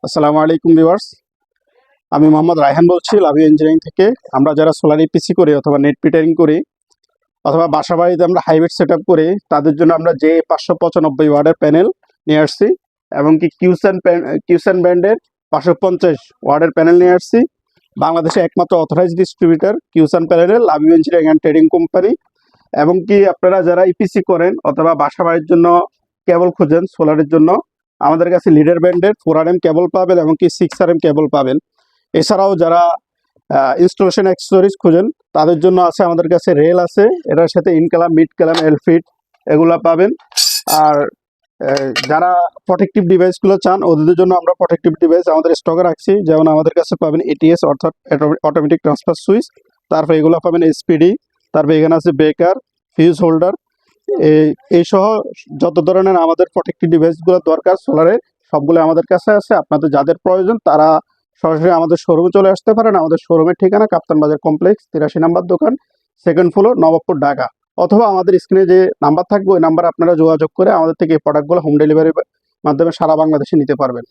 আসসালামু আলাইকুম ভিউয়ার্স, আমি মোহাম্মদ রায়হান বলছি লাভি ইঞ্জিনিয়ারিং থেকে। আমরা যারা সোলার ইপিসি করি অথবা নেট পিটারিং করি অথবা বাসা বাড়িতে আমরা হাইব্রিড সেট আপ করি, তাদের জন্য আমরা যে 595 ওয়াটের প্যানেল নিয়ে আসছি এবং কি কিউসেন ব্র্যান্ডের 550 ওয়াটের প্যানেল নিয়ে আসছি। বাংলাদেশে একমাত্র অথরাইজড ডিস্ট্রিবিউটর কিউসেন প্যানেলের লাভি ইঞ্জিনিয়ারিং অ্যান্ড ট্রেডিং কোম্পানি। এবং কি আপনারা যারা ইপিসি করেন অথবা বাসা বাড়ির জন্য কেবল খুঁজেন সোলারের জন্য, আমাদের কাছে লিডার ব্র্যান্ডের 4RM কেবল পাবেন এবং কি 6RM কেবল পাবেন। এছাড়াও যারা ইনস্টলেশন অ্যাক্সেসরিজ খুঁজেন তাদের জন্য আছে আমাদের কাছে রেল আছে, এটার সাথে ইনকালাম, মিড কালাম, এলফিট এগুলা পাবেন। আর যারা প্রোটেক্টিভ ডিভাইসগুলো চান ওদের জন্য আমরা প্রোটেক্টিভ ডিভাইস আমাদের স্টকে রাখছি। যেমন আমাদের কাছে পাবেন এটিএস অর্থাৎ অটোমেটিক ট্রান্সফার সুইচ, তারপর এগুলো পাবেন এসপিডি, তারপর এখানে আছে ব্রেকার, ফিউজ হোল্ডার, এই সহ যত ধরনের আমাদের প্রোটেক্টিভ ডিভাইসগুলো দরকার সোলারে সবগুলো আমাদের কাছে আছে। আপনাদের যাদের প্রয়োজন তারা সরাসরি আমাদের শোরুমে চলে আসতে পারেন। আমাদের শোরুমের ঠিকানা কাপ্তান বাজার কমপ্লেক্স, 83 নম্বর দোকান, সেকেন্ড ফ্লোর, নবাবপুর, ঢাকা। অথবা আমাদের স্ক্রিনে যে নাম্বার থাকবে ওই নাম্বারে আপনারা যোগাযোগ করে আমাদের থেকে এই প্রোডাক্টগুলো হোম ডেলিভারির মাধ্যমে সারা বাংলাদেশে নিতে পারবেন।